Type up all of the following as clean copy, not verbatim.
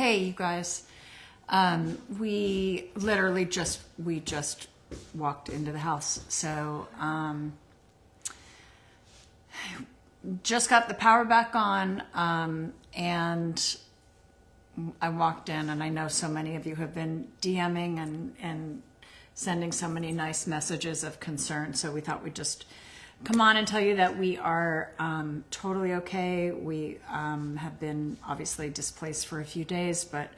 Hey, you guys. We literally just walked into the house. So, just got the power back on, and I walked in, and I know so many of you have been DMing and sending so many nice messages of concern. So we thought we'd just come on and tell you that we are totally okay. We have been obviously displaced for a few days, but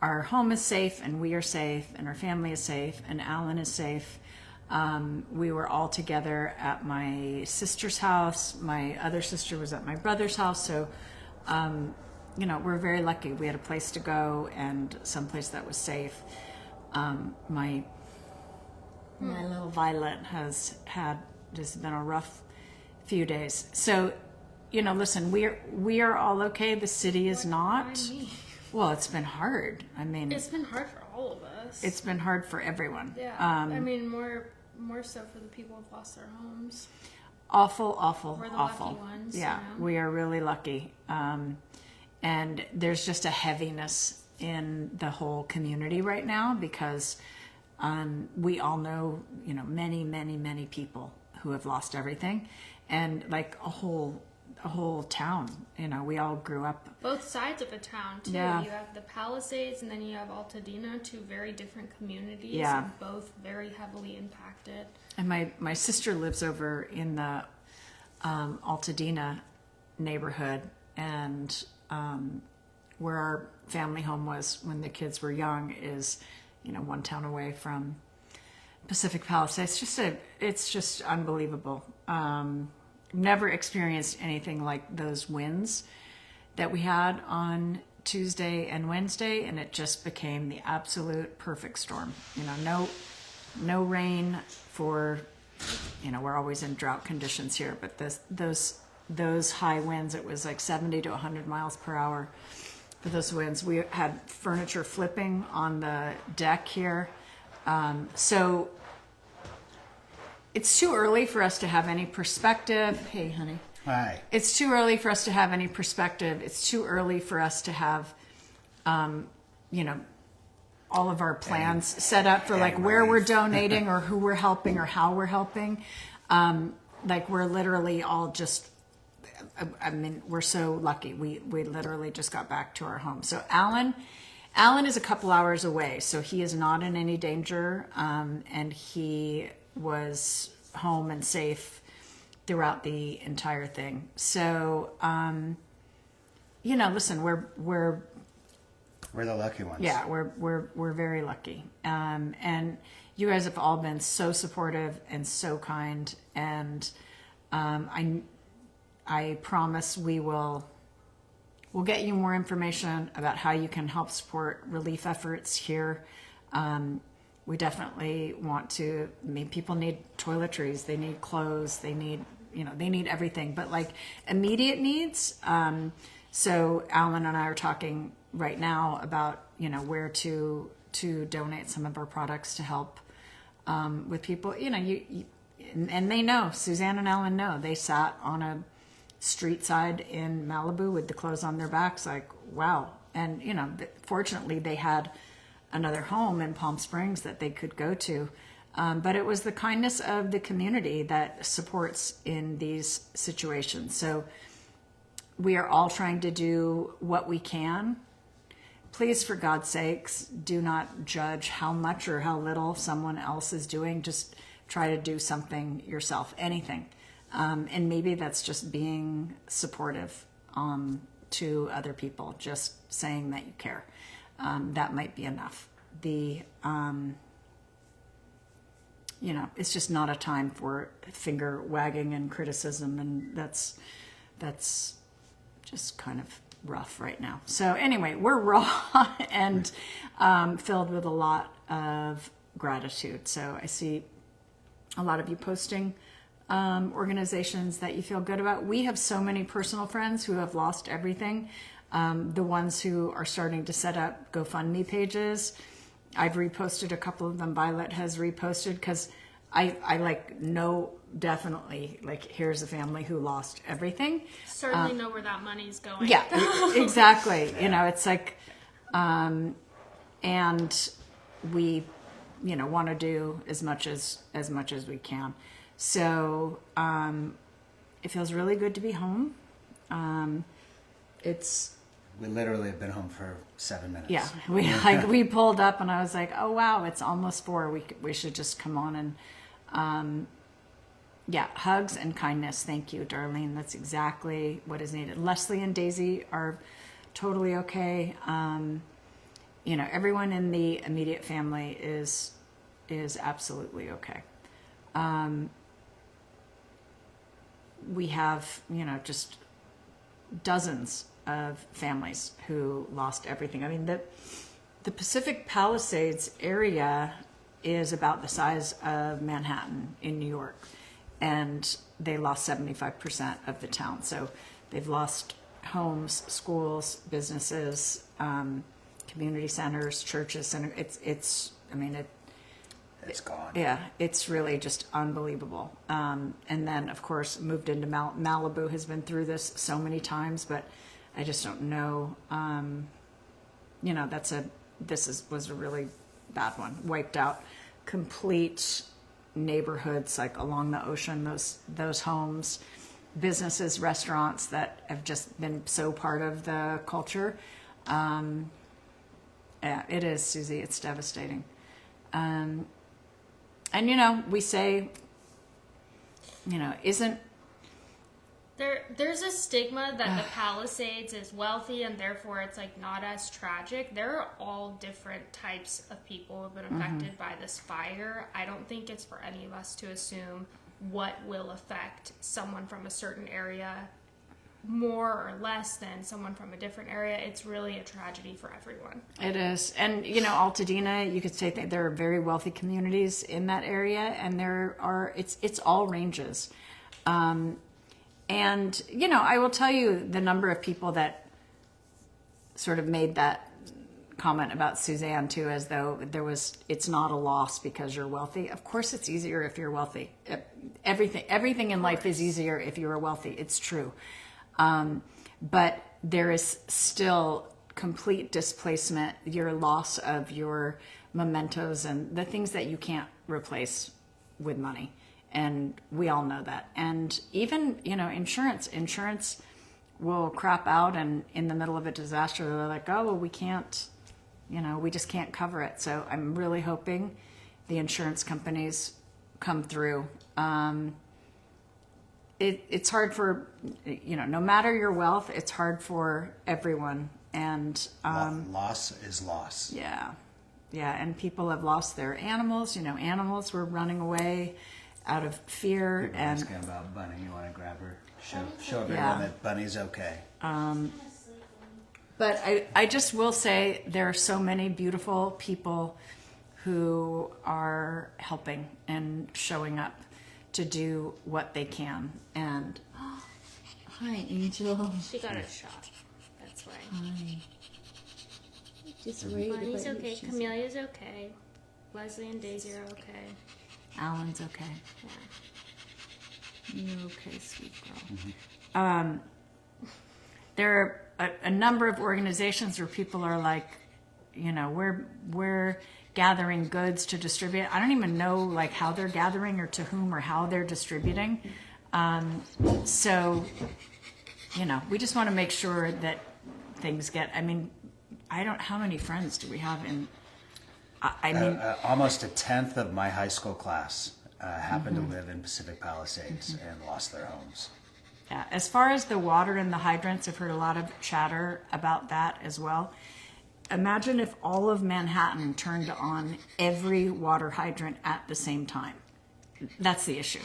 our home is safe, and we are safe, and our family is safe, and Alan is safe. We were all together at my sister's house. My other sister was at my brother's house. So, we're very lucky. We had a place to go and someplace that was safe. My little Violet has been a rough few days. So, listen, we are all okay. The city is not. Well, it's been hard. I mean, it's been hard for all of us. It's been hard for everyone. Yeah. More so for the people who've lost their homes. Awful. We're the awful. lucky ones. Yeah, we are really lucky. And there's just a heaviness in the whole community right now because we all know, many people who have lost everything, and like a whole town. We all grew up. Both sides of a town too. Yeah. You have the Palisades, and then you have Altadena, two very different communities. Yeah. And both very heavily impacted. And my sister lives over in the Altadena neighborhood, and where our family home was when the kids were young is, one town away from Pacific Palisades. It's just unbelievable. Never experienced anything like those winds that we had on Tuesday and Wednesday, and it just became the absolute perfect storm. No rain for, we're always in drought conditions here, but those high winds, it was like 70 to 100 miles per hour for those winds. We had furniture flipping on the deck here. So it's too early for us to have any perspective. Hey, honey. Hi. It's too early for us to have any perspective. It's too early for us to have, all of our plans set up for like where we're donating or who we're helping or how we're helping. We're literally all just, we're so lucky. We literally just got back to our home. So Alan is a couple hours away, so he is not in any danger. And he was home and safe throughout the entire thing. So, listen, we're the lucky ones. Yeah, we're very lucky. And you guys have all been so supportive and so kind. And I promise we'll get you more information about how you can help support relief efforts here. We definitely want to. People need toiletries, they need clothes, they need everything. But like immediate needs. So Alan and I are talking right now about where to donate some of our products to help with people. And they know, Suzanne and Alan know, they sat on a street side in Malibu with the clothes on their backs, like wow. And fortunately they had another home in Palm Springs that they could go to. But it was the kindness of the community that supports in these situations. So we are all trying to do what we can. Please, for God's sakes, do not judge how much or how little someone else is doing. Just try to do something yourself, anything. And maybe that's just being supportive to other people, just saying that you care. That might be enough. It's just not a time for finger wagging and criticism, and that's just kind of rough right now. So anyway, we're raw and filled with a lot of gratitude. So I see a lot of you posting organizations that you feel good about. We have so many personal friends who have lost everything. The ones who are starting to set up GoFundMe pages. I've reposted a couple of them. Violet has reposted because I know definitely, here's a family who lost everything. Certainly know where that money's going. Yeah, exactly. It's like, And we, want to do as much as we can. So it feels really good to be home. We literally have been home for 7 minutes. Yeah, we pulled up and I was like, oh wow, it's almost 4. We should just come on and hugs and kindness. Thank you, Darlene. That's exactly what is needed. Leslie and Daisy are totally okay. Everyone in the immediate family is absolutely okay. We have, just dozens of families who lost everything. I mean, the Pacific Palisades area is about the size of Manhattan in New York, and they lost 75% of the town. So they've lost homes, schools, businesses, community centers, churches, and it's gone. Yeah, it's really just unbelievable. And then, of course, moved into Malibu has been through this so many times, but I just don't know. Was a really bad one. Wiped out complete neighborhoods like along the ocean. Those homes, businesses, restaurants that have just been so part of the culture. Yeah, it is, Susie. It's devastating. And we say, isn't there's a stigma that the Palisades is wealthy and therefore it's like not as tragic. There are all different types of people who have been affected by this fire. I don't think it's for any of us to assume what will affect someone from a certain area more or less than someone from a different area. It's really a tragedy for everyone. It is. And, Altadena, you could say that there are very wealthy communities in that area, and it's all ranges. And, I will tell you the number of people that sort of made that comment about Suzanne too, as though it's not a loss because you're wealthy. Of course it's easier if you're wealthy. Everything in life is easier if you are wealthy. It's true. But there is still complete displacement, your loss of your mementos and the things that you can't replace with money. And we all know that. And even, insurance will crap out, and in the middle of a disaster, they're like, oh, well, we can't, we just can't cover it. So I'm really hoping the insurance companies come through. It's hard for, no matter your wealth, it's hard for everyone. And loss is loss. Yeah. And people have lost their animals. Animals were running away out of fear. People And asking about Bunny. You want to grab her? Show everyone that Bunny's okay. But I just will say there are so many beautiful people who are helping and showing up to do what they can. And hi, Angel. She got a shot. That's why. Hi. Just wait. Bunny's okay. Camelia's okay. Leslie and Daisy are okay. Alan's okay. Yeah. You're okay, sweet girl. There are a number of organizations where people are like, we're gathering goods to distribute. I don't even know like how they're gathering or to whom or how they're distributing. So, we just want to make sure that things get, how many friends do we have in, almost a tenth of my high school class happened to live in Pacific Palisades and lost their homes. Yeah, as far as the water and the hydrants, I've heard a lot of chatter about that as well. Imagine if all of Manhattan turned on every water hydrant at the same time. That's the issue.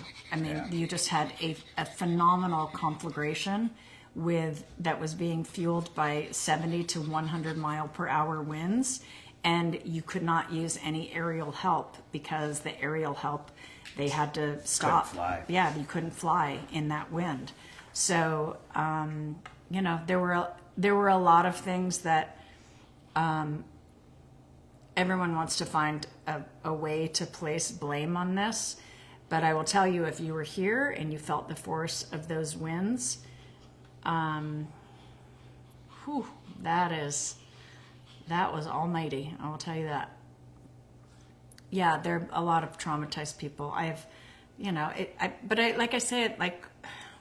You just had a phenomenal conflagration that was being fueled by 70 to 100 mile per hour winds, and you could not use any aerial help because the aerial help, they had to stop. Couldn't fly. Yeah, you couldn't fly in that wind. So, there were a lot of things that everyone wants to find a way to place blame on this. But I will tell you, if you were here and you felt the force of those winds, that is that was almighty. I will tell you that. Yeah, there are a lot of traumatized people. I've, like I said, like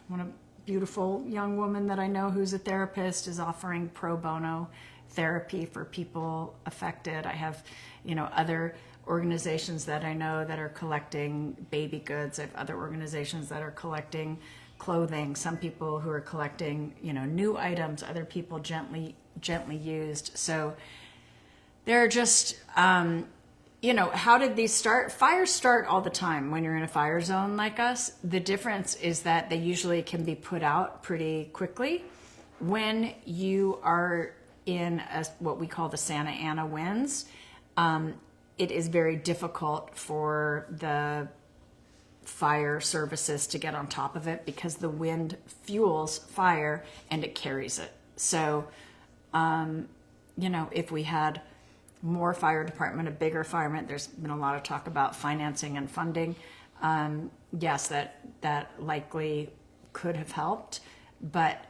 one beautiful young woman that I know who's a therapist is offering pro bono therapy for people affected. I have, other organizations that I know that are collecting baby goods. I have other organizations that are collecting clothing. Some people who are collecting, new items, other people gently used. So they're just, how did these start? Fires start all the time when you're in a fire zone like us. The difference is that they usually can be put out pretty quickly. When you are in what we call the Santa Ana winds, it is very difficult for the fire services to get on top of it because the wind fuels fire and it carries it. So, if we had more fire department, a bigger fireman, there's been a lot of talk about financing and funding. Yes, that likely could have helped, but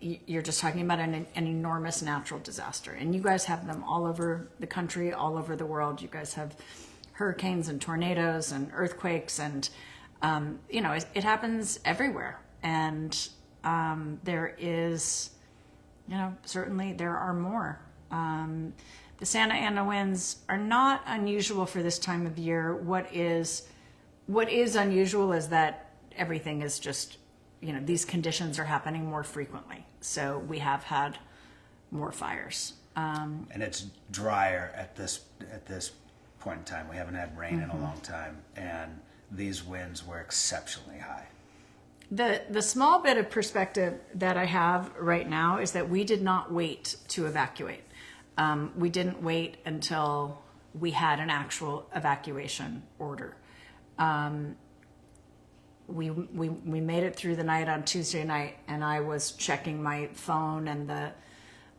you're just talking about an enormous natural disaster. And you guys have them all over the country, all over the world. You guys have hurricanes and tornadoes and earthquakes and, it happens everywhere. And there is, certainly there are more. The Santa Ana winds are not unusual for this time of year. What is unusual is that everything is just, these conditions are happening more frequently. So we have had more fires. And it's drier at this point in time. We haven't had rain in a long time, and these winds were exceptionally high. The small bit of perspective that I have right now is that we did not wait to evacuate. We didn't wait until we had an actual evacuation order. We made it through the night on Tuesday night, and I was checking my phone and the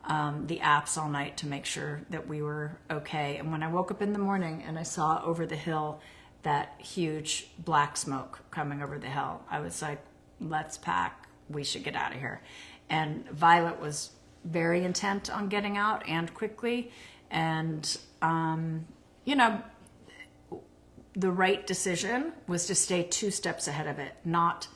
apps all night to make sure that we were okay. And when I woke up in the morning and I saw over the hill that huge black smoke coming over the hill, I was like, let's pack. We should get out of here. And Violet was very intent on getting out and quickly. And, the right decision was to stay 2 steps ahead of it, not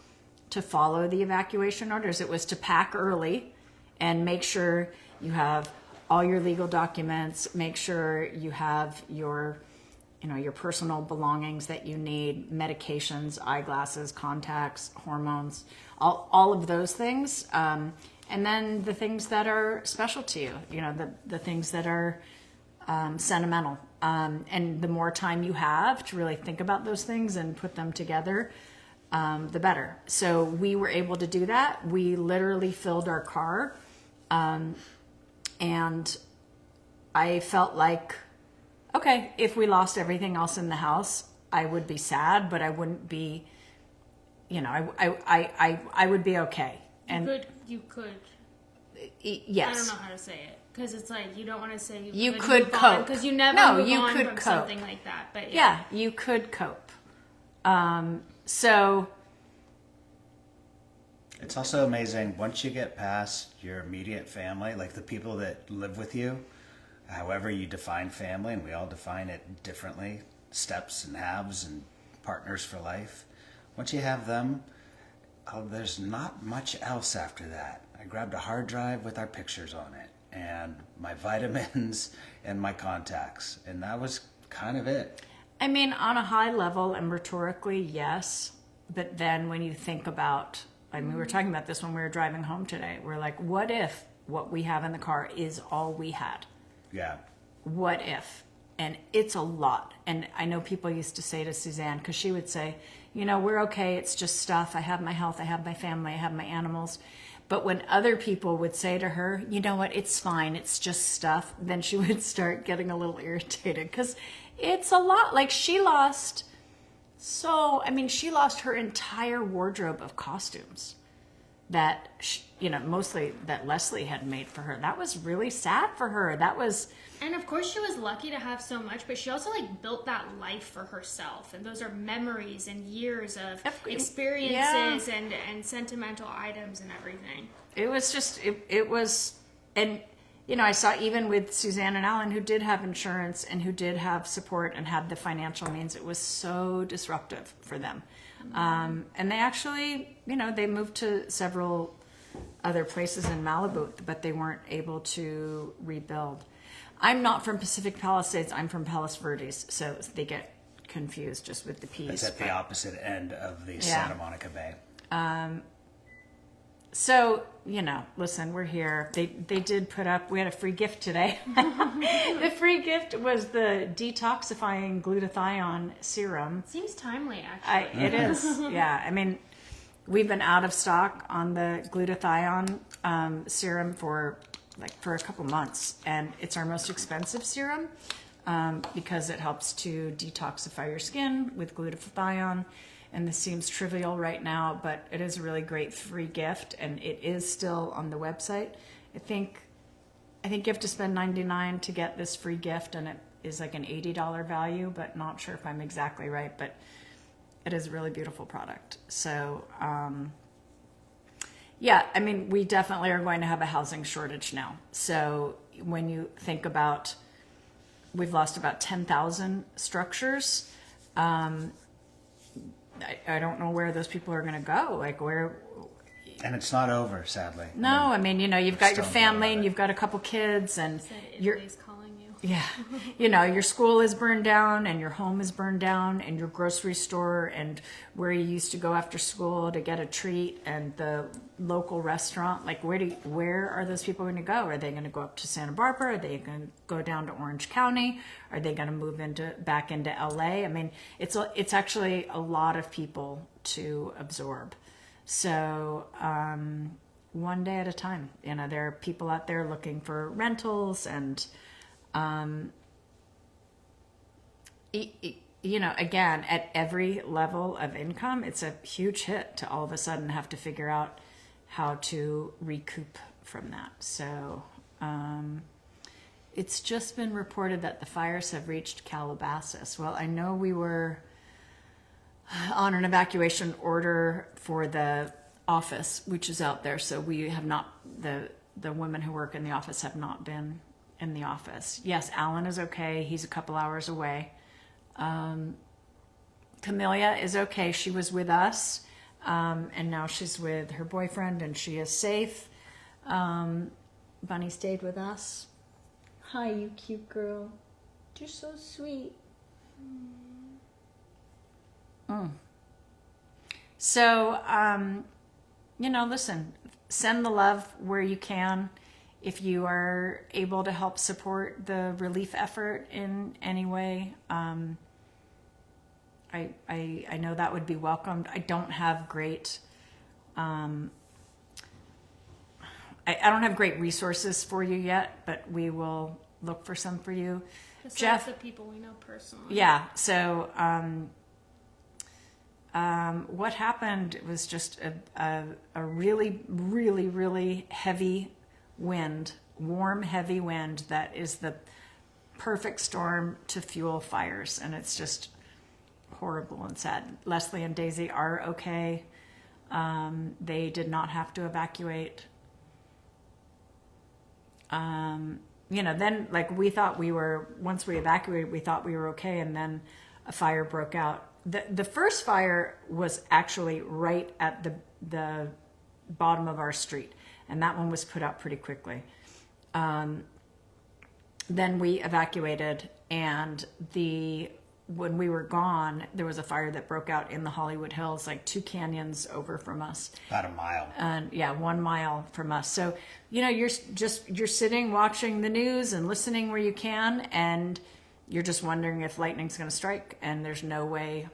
to follow the evacuation orders. It was to pack early and make sure you have all your legal documents, make sure you have your personal belongings that you need, medications, eyeglasses, contacts, hormones, all of those things. And then the things that are special to you, the things that are sentimental. And the more time you have to really think about those things and put them together, the better. So we were able to do that. We literally filled our car. And I felt like, okay, if we lost everything else in the house, I would be sad, but I wouldn't be, I would be okay. And You could. Yes. I don't know how to say it. Because it's like, you don't want to say you could cope. Because you never move on from something like that. But yeah, you could cope. So it's also amazing once you get past your immediate family, like the people that live with you, however you define family, and we all define it differently, steps and halves and partners for life. Once you have them, there's not much else after that. I grabbed a hard drive with our pictures on it and my vitamins and my contacts, and that was kind of it. I mean, on a high level and rhetorically, yes. But then when you think about, we were talking about this when we were driving home today. We're like, what if what we have in the car is all we had? Yeah. What if? And it's a lot. And I know people used to say to Suzanne, because she would say, we're okay. It's just stuff. I have my health. I have my family. I have my animals. But when other people would say to her, you know what, it's fine, it's just stuff, then she would start getting a little irritated because it's a lot. Like she lost her entire wardrobe of costumes that, mostly that Leslie had made for her. That was really sad for her. And of course she was lucky to have so much, but she also built that life for herself. And those are memories and years of experiences and sentimental items and everything. It was just, and I saw even with Suzanne and Alan, who did have insurance and who did have support and had the financial means, it was so disruptive for them. And they actually, they moved to several other places in Malibu, but they weren't able to rebuild. I'm not from Pacific Palisades. I'm from Palos Verdes, so they get confused just with the P's. It's at the opposite end of the Santa Monica Bay. So, listen, we're here. They did put up, we had a free gift today. The free gift was the detoxifying glutathione serum. Seems timely, actually. It is, yeah. I mean, we've been out of stock on the glutathione serum for a couple months, and it's our most expensive serum because it helps to detoxify your skin with glutathione. And this seems trivial right now, but it is a really great free gift, and it is still on the website. I think you have to spend $99 to get this free gift, and it is like an $80 value, but not sure if I'm exactly right. But it is a really beautiful product. So, yeah, I mean, we definitely are going to have a housing shortage now. So when you think about, we've lost about 10,000 structures. I don't know where those people are going to go. Like where. And it's not over, sadly. No, I mean, you've got your still family and about it. you've got a couple kids and you're, Italy's calling you. yeah, your school is burned down and your home is burned down and your grocery store and where you used to go after school to get a treat and the local restaurant. Like where are those people going to go? Are they going to go up to Santa Barbara? Are they going to go down to Orange County? Are they going to move back into LA? I mean, it's actually a lot of people to absorb. So, one day at a time, there are people out there looking for rentals and, again, at every level of income, it's a huge hit to all of a sudden have to figure out how to recoup from that. So, it's just been reported that the fires have reached Calabasas. Well, I know we were on an evacuation order for the office, which is out there. So we have not, the women who work in the office have not been in the office. Yes, Alan is okay. He's a couple hours away. Camellia is okay. She was with us, and now she's with her boyfriend, and she is safe. Bunny stayed with us. Hi, you cute girl. You're so sweet. So, listen, send the love where you can. If you are able to help support the relief effort in any way, I know that would be welcomed. I don't have great, I don't have great resources for you yet, but we will look for some for you. Besides Jeff, the people we know personally. yeah. So, what happened was just a really, really, really heavy wind, warm, heavy wind that is the perfect storm to fuel fires. And it's just horrible and sad. Leslie and Daisy are okay. They did not have to evacuate. Then we thought once we evacuated, we thought we were okay. And then a fire broke out. The first fire was actually right at the bottom of our street, and that one was put out pretty quickly. Then we evacuated, and when we were gone, there was a fire that broke out in the Hollywood Hills, like 2 canyons over from us. About a mile. And 1 mile from us. So, you're sitting watching the news and listening where you can, and you're just wondering if lightning's going to strike, and there's no way.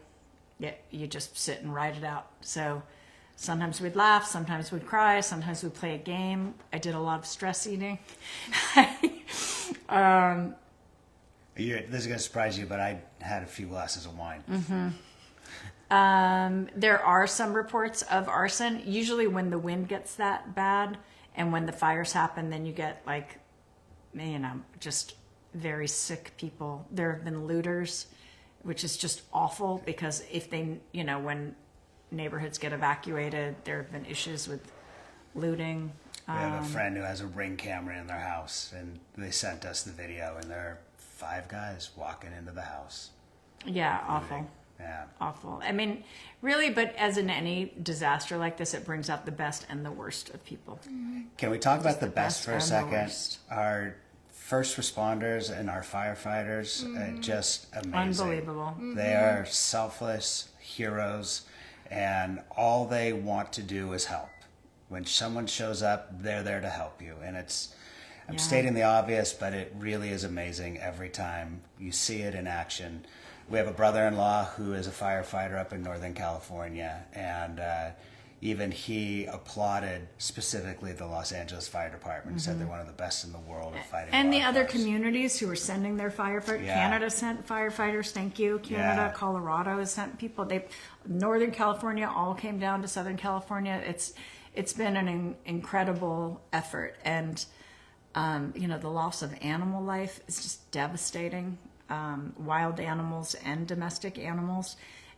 You just sit and ride it out. So sometimes we'd laugh, sometimes we'd cry, sometimes we'd play a game. I did a lot of stress eating. This is going to surprise you, but I had a few glasses of wine. Mm-hmm. There are some reports of arson. Usually when the wind gets that bad and when the fires happen, then you get just very sick people. There have been looters, which is just awful because if they, when neighborhoods get evacuated, there have been issues with looting. We have a friend who has a Ring camera in their house, and they sent us the video, and there are 5 guys walking into the house. Yeah, awful. Yeah. Awful. I mean, really, but as in any disaster like this, it brings out the best and the worst of people. Can we talk about the best for a and the second? worst. Our first responders and our firefighters, just amazing. Unbelievable. They are selfless heroes, and all they want to do is help. When someone shows up, they're there to help you. And I'm stating the obvious, but it really is amazing every time you see it in action. We have a brother-in-law who is a firefighter up in Northern California, and even he applauded specifically the Los Angeles Fire Department, said they're one of the best in the world at fighting And the other wildfires. communities who are sending their firefighters. Yeah. Canada sent firefighters, thank you. Canada, Yeah. Colorado has sent people. Northern California all came down to Southern California. It's been an incredible effort. And, the loss of animal life is just devastating. Wild animals and domestic animals.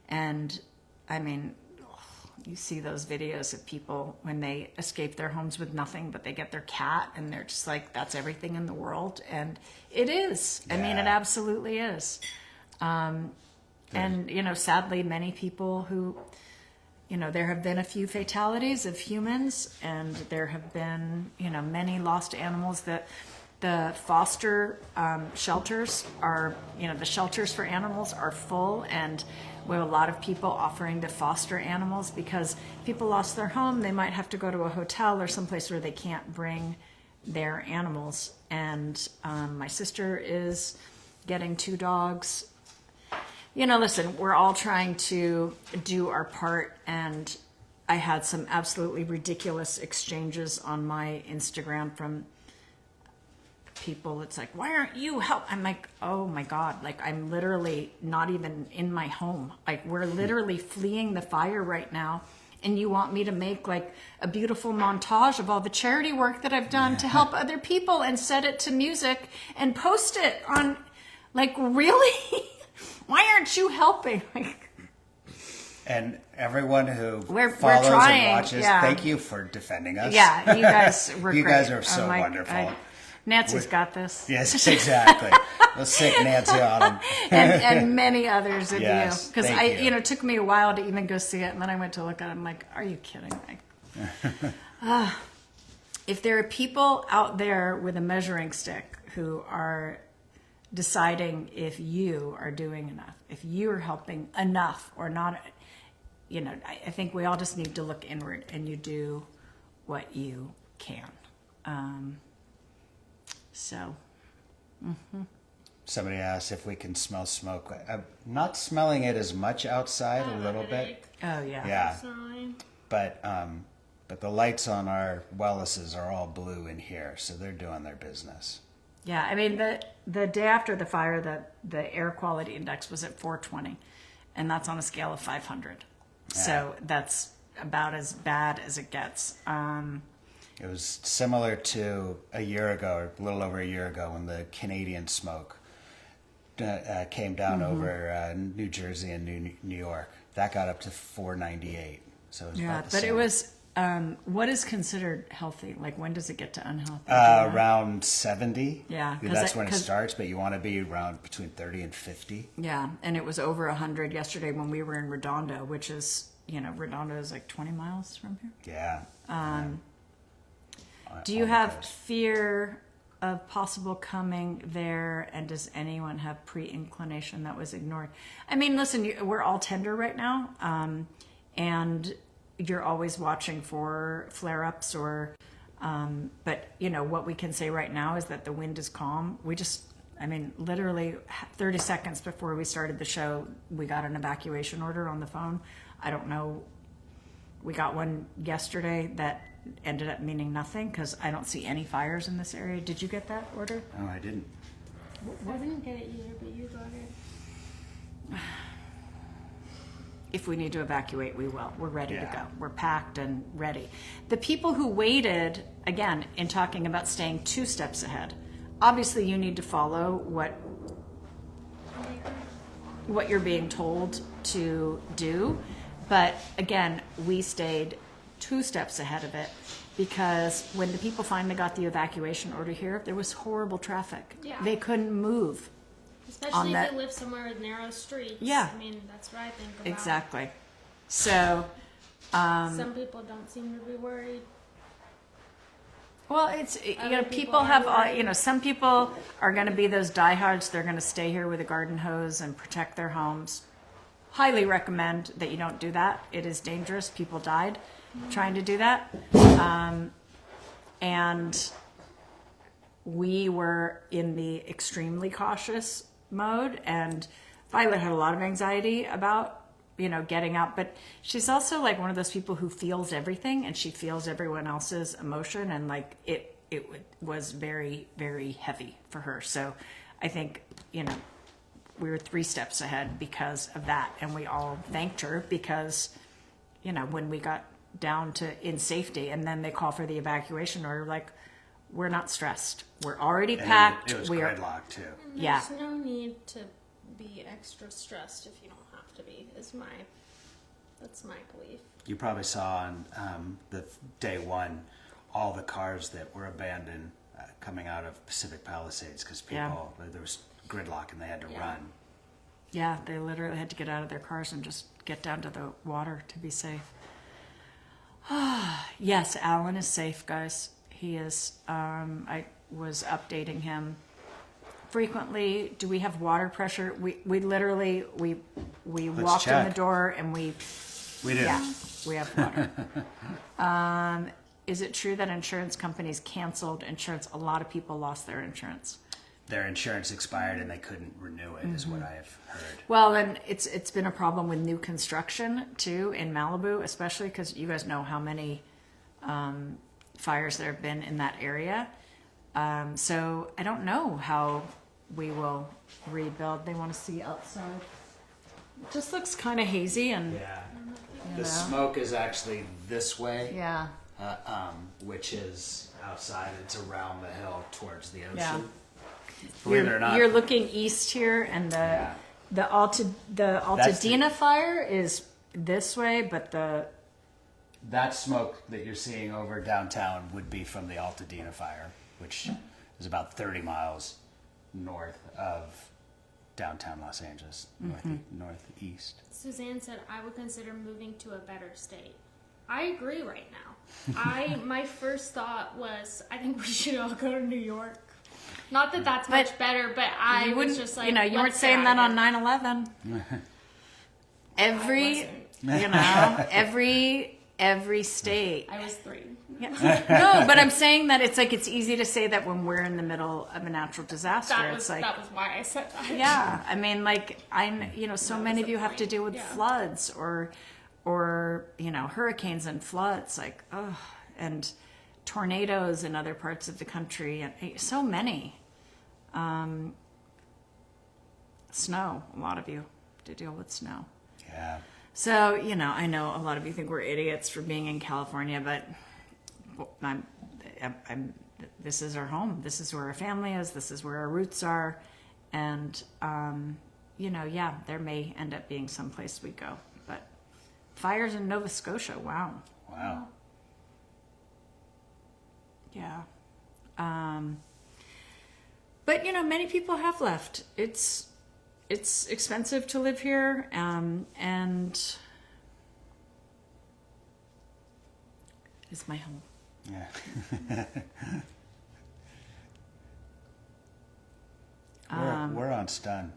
And I mean, you see those videos of people when they escape their homes with nothing, but they get their cat and they're just like, that's everything in the world. And it is. I mean, it Yeah. absolutely is. And, sadly, many people who, there have been a few fatalities of humans, and there have been, many lost animals. That the foster shelters are, the shelters for animals are full, and we have a lot of people offering to foster animals because people lost their home. They might have to go to a hotel or someplace where they can't bring their animals. And my sister is getting 2 dogs. Listen, we're all trying to do our part, and I had some absolutely ridiculous exchanges on my Instagram from people. It's like, why aren't you help? I'm like, oh my God, like I'm literally not even in my home. Like we're literally fleeing the fire right now. And you want me to make like a beautiful montage of all the charity work that I've done to help other people and set it to music and post it on, like, really? Why aren't you helping? Like, And everyone who We're follows trying, and watches, yeah. thank you for defending us. yeah, you guys were You great. guys are so I'm like, wonderful. Nancy's got this. Yes, exactly. We'll sick Nancy on them. and many others of Yes, you. Because thank you. it took me a while to even go see it, and then I went to look at it. I'm like, are you kidding me? If there are people out there with a measuring stick who are deciding if you are doing enough, if you are helping enough or not, I think we all just need to look inward, and you do what you can. Somebody asked if we can smell smoke. I'm not smelling it as much outside, a little bit. Oh yeah. Yeah, Sign. but the lights on our Welleses are all blue in here, so they're doing their business. Yeah, I mean the day after the fire, the air quality index was at 420, and that's on a scale of 500. So that's about as bad as it gets. It was similar to a year ago, or a little over a year ago, when the Canadian smoke came down over New Jersey and New York. That got up to 498. So it was about the but same. it was what is considered healthy? Like when does it get to unhealthy? Do you know? Around 70. Yeah, 'cause That's it- when it 'cause- starts, but you want to be around between 30 and 50. Yeah, and it was over 100 yesterday when we were in Redondo, which is Redondo is like 20 miles from here. Yeah. Do you on the have coast. fear of possible coming there, and does anyone have pre-inclination that was ignored? I mean, listen, we're all tender right now, and you're always watching for flare-ups but what we can say right now is that the wind is calm. Literally 30 seconds before we started the show, we got an evacuation order on the phone. I don't know. We got one yesterday that ended up meaning nothing because I don't see any fires in this area. Did you get that order? Oh, I didn't. I didn't get it either, but you got it. If we need to evacuate, we will. We're ready to Yeah. go. We're packed and ready. The people who waited, again, in talking about staying 2 steps ahead, obviously you need to follow what you're being told to do. But again, we stayed 2 steps ahead of it. because when the people finally got the evacuation order here, there was horrible traffic. Yeah. They couldn't move. Especially if that- they live somewhere with narrow streets. Yeah. I mean, that's what I think about. Exactly. So, Some people don't seem to be worried. well, it's, Other people people have, are worried. some people are going to be those diehards. They're going to stay here with a garden hose and protect their homes. Highly recommend that you don't do that. It is dangerous. People died trying to do that. And we were in the extremely cautious mode, and Violet had a lot of anxiety about getting out, but she's also like one of those people who feels everything, and she feels everyone else's emotion, and like it was very, very heavy for her. So I think we were 3 steps ahead because of that, and we all thanked her because when we got down to in safety, and then they call for the evacuation order, like, we're not stressed, we're already And packed. It was we are, gridlock too. Yeah. There's no need to be extra stressed if you don't have to be. That's my belief. You probably saw on the day one all the cars that were abandoned coming out of Pacific Palisades because people there was gridlock and they had to run. Yeah, they literally had to get out of their cars and just get down to the water to be safe. Yes, Alan is safe, guys. He is. I was updating him frequently. Do we have water pressure? We literally we walked in the check. door and we We did. yeah, we have water. Is it true that insurance companies canceled insurance? A lot of people lost their insurance. Their insurance expired and they couldn't renew it, is what I've heard. Well, and it's been a problem with new construction too in Malibu, especially because you guys know how many fires there have been in that area. So I don't know how we will rebuild. They want to see outside. It just looks kind of hazy and Yeah. You The know? smoke is actually this way, yeah. which is outside. It's around the hill towards the ocean. Yeah. Believe it or not, You're looking east here, and Yeah. the Altadena fire is this way, but that smoke that you're seeing over downtown would be from the Altadena fire, which is about 30 miles north of downtown Los Angeles, northeast. Suzanne said, I would consider moving to a better state. I agree right now. My first thought was, I think we should all go to New York. Not that that's much better, but I you was wouldn't. just like, You weren't let's saying get that out on of 9/11. Every state. here. I was 3. Yeah. No, but I'm saying that it's easy to say that when we're in the middle of a natural disaster. That It's was why I said that. yeah, I mean, so That many was of you the have to point, deal with yeah. floods or hurricanes and floods, and tornadoes in other parts of the country, and so many. Snow, a lot of you have to deal with snow. Yeah. So, I know a lot of you think we're idiots for being in California, but this is our home. This is where our family is. This is where our roots are. And, there may end up being someplace we go. But fires in Nova Scotia, wow. Wow. Yeah. But, many people have left. It's expensive to live here, and it's my home. Yeah. We're on stun.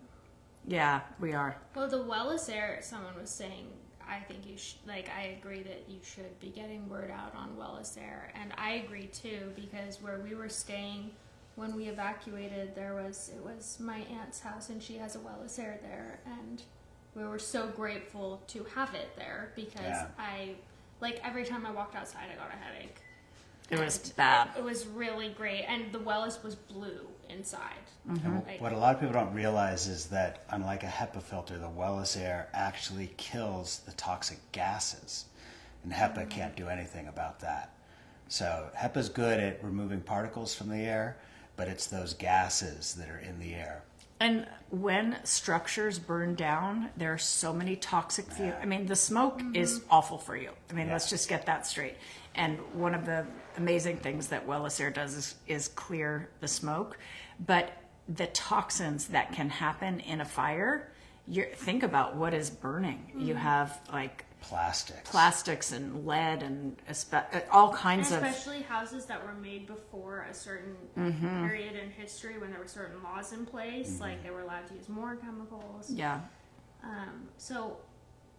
Yeah, we are. Well, the Wellis Air, someone was saying, I think you should, I agree that you should be getting word out on Wellis Air. And I agree too, because where we were staying when we evacuated, it was my aunt's house, and she has a Wellis Air there. And we were so grateful to have it there because every time I walked outside, I got a headache. It was bad. It was really great. And the Wellis was blue inside. And what a lot of people don't realize is that unlike a HEPA filter, the Wellis Air actually kills the toxic gases, and HEPA can't do anything about that. So HEPA's good at removing particles from the air, but it's those gases that are in the air. And when structures burn down, there are so many toxic fumes. I mean, the smoke is awful for you. I mean, let's just get that straight. and one of the amazing things that Wellis Air does is clear the smoke, but the toxins that can happen in a fire, think about what is burning. You have like plastics and lead and all kinds of, especially houses that were made before a certain period in history when there were certain laws in place, like they were allowed to use more chemicals. yeah. So,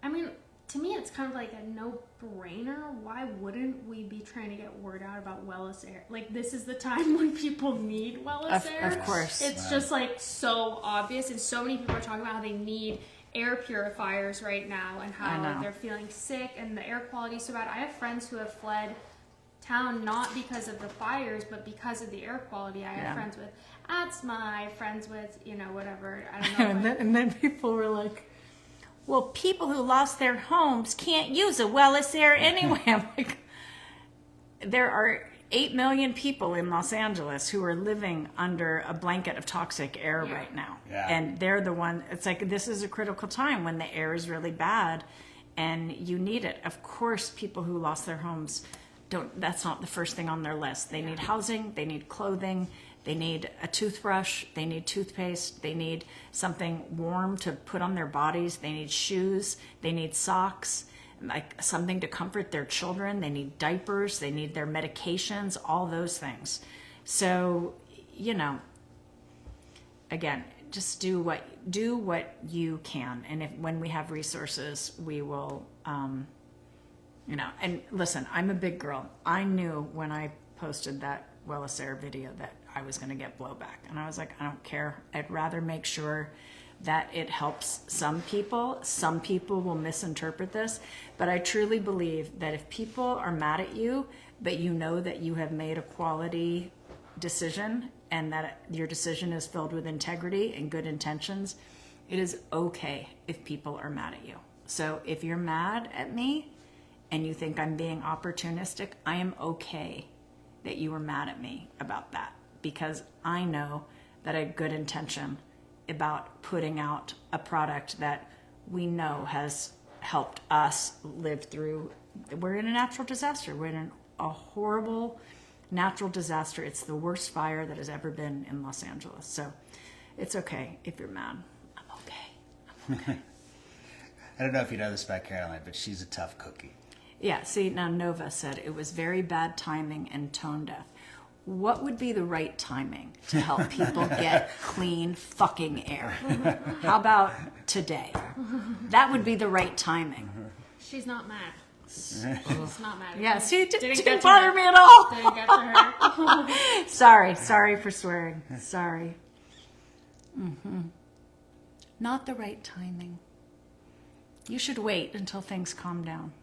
I mean, to me, it's kind of like a no-brainer. Why wouldn't we be trying to get word out about Wellis Air? Like, this is the time when people need Wellis Air. Of course. It's just like so obvious, and so many people are talking about how they need air purifiers right now and how they're feeling sick and the air quality is so bad. I have friends who have fled town not because of the fires, but because of the air quality. I have friends with asthma, I have friends with, whatever. I don't know. and then people were like, well, people who lost their homes can't use a Wellis Air anyway. I'm like, there are 8 million people in Los Angeles who are living under a blanket of toxic air right now. Yeah. And they're the one, it's like, this is a critical time when the air is really bad and you need it. Of course, people who lost their homes that's not the first thing on their list. They need housing, they need clothing, they need a toothbrush, they need toothpaste, they need something warm to put on their bodies, they need shoes, they need socks, like something to comfort their children, they need diapers, they need their medications, all those things. So, again, just do what you can, and when we have resources, we will, and listen, I'm a big girl. I knew when I posted that Wellis Air video that I was going to get blowback, and I was like, I don't care. I'd rather make sure that it helps some people. Some people will misinterpret this, but I truly believe that if people are mad at you, but you know that you have made a quality decision and that your decision is filled with integrity and good intentions, it is okay if people are mad at you. So if you're mad at me and you think I'm being opportunistic, I am okay that you were mad at me about that, because I know that I had good intention about putting out a product that we know has helped us live through. We're in a natural disaster. We're in a horrible natural disaster. It's the worst fire that has ever been in Los Angeles. So it's okay if you're mad. I'm okay. I don't know if you know this about Caroline, but she's a tough cookie. Yeah, see, now Nova said it was very bad timing and tone deaf. What would be the right timing to help people get clean fucking air? How about today? That would be the right timing. She's not mad. She's not mad. Yeah, see, it didn't get to bother her. me at all. Didn't get to her. Sorry for swearing. Sorry. Not the right timing. You should wait until things calm down.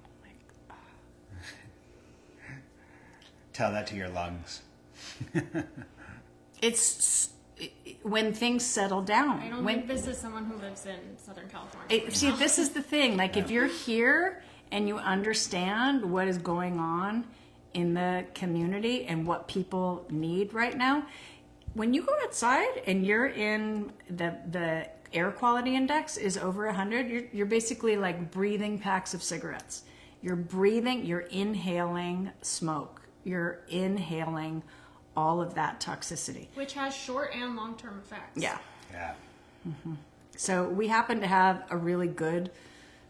Tell that to your lungs. It's when things settle down. I don't think this is someone who lives in Southern California. See, this is the thing. Like, if you're here and you understand what is going on in the community and what people need right now, when you go outside and you're in the air quality index is over 100, you're basically like breathing packs of cigarettes. You're inhaling smoke. You're inhaling all of that toxicity. Which has short and long-term effects. Yeah. Yeah. So we happen to have a really good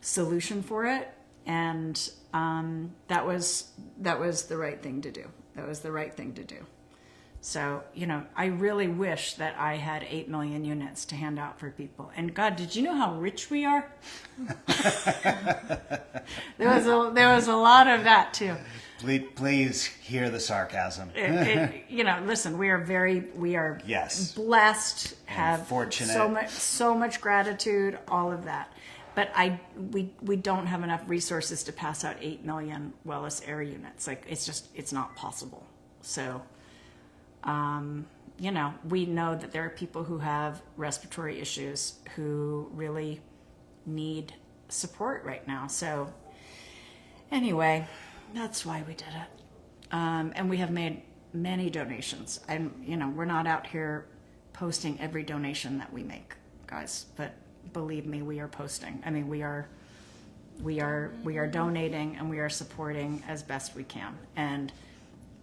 solution for it, and that was the right thing to do. That was the right thing to do. So, I really wish that I had 8 million units to hand out for people. And God, did you know how rich we are? There was a lot of that too. Please hear the sarcasm. Listen, we are Yes. blessed, have fortunate. so much gratitude, all of that. But we don't have enough resources to pass out 8 million Wellis Air units. Like, it's not possible. So, we know that there are people who have respiratory issues who really need support right now. So anyway, that's why we did it. And we have made many donations. And, we're not out here posting every donation that we make, guys, but believe me, we are posting. I mean, we are we are donating and we are supporting as best we can. And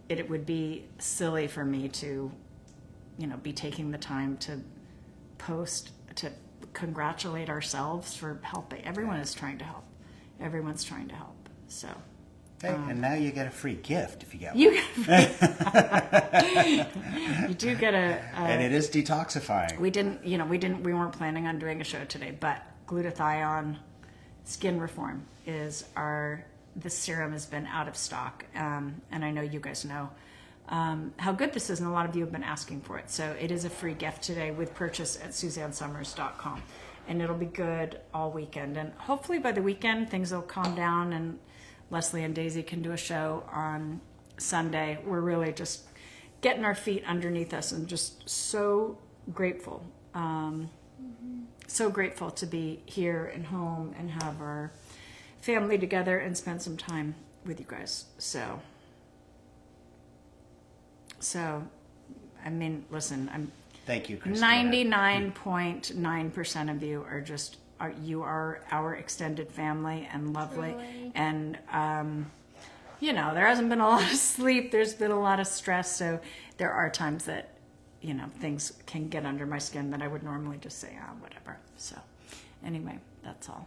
it would be silly for me to, be taking the time to post, to congratulate ourselves for helping. Everyone is trying to help. Everyone's trying to help. So. Hey, and now you get a free gift if you get one. You you do get and it is detoxifying. We weren't planning on doing a show today, but glutathione skin reform is this serum has been out of stock. And I know you guys know how good this is, and a lot of you have been asking for it. So it is a free gift today with purchase at SuzanneSummers.com. And it'll be good all weekend. And hopefully by the weekend, things will calm down and Leslie and Daisy can do a show on Sunday. We're really just getting our feet underneath us and just so grateful. So grateful to be here and home and have our family together and spend some time with you guys. So I mean, listen, Thank you, Christina. 99.9% of you you are our extended family and lovely. Really? And, there hasn't been a lot of sleep. There's been a lot of stress. So there are times that, things can get under my skin that I would normally just say, whatever. So anyway, that's all.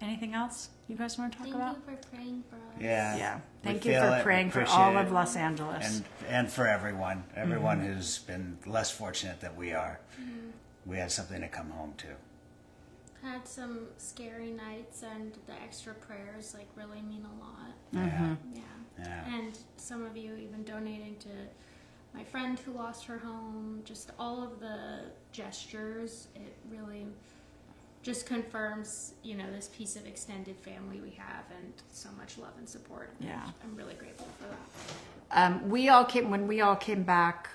Anything else you guys want to talk about? Thank you for praying for us. Yeah. We Thank you feel for it, praying for appreciate all it, of Los Angeles. and for everyone who's been less fortunate than we are. We had something to come home to. Had some scary nights, and the extra prayers really mean a lot. Yeah. And some of you even donating to my friend who lost her home. Just all of the gestures, it really just confirms, this piece of extended family we have, and so much love and support. Yeah. I'm really grateful for that. When we all came back,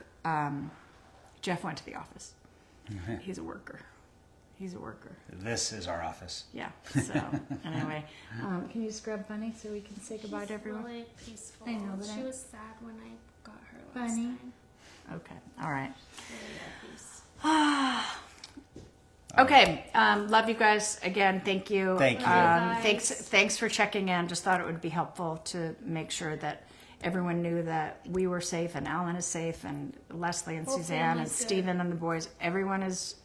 Jeff went to the office. He's a worker. This is our office. Yeah. So anyway, can you scrub Bunny so we can say goodbye to everyone? Really peaceful. I know, but she was sad when I got her last Bunny. time. Okay. All right. Really at peace. Okay. Love you guys again. Thank you. Thank you. Thanks for checking in. Just thought it would be helpful to make sure that everyone knew that we were safe and Alan is safe and Leslie and Whole Suzanne and family's good. Stephen and the boys. Everyone is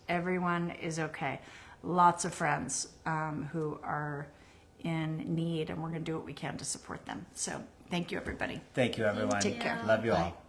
okay. Lots of friends who are in need, and we're going to do what we can to support them. So thank you, everybody. Thank you, everyone. Take care. Love you all. Bye.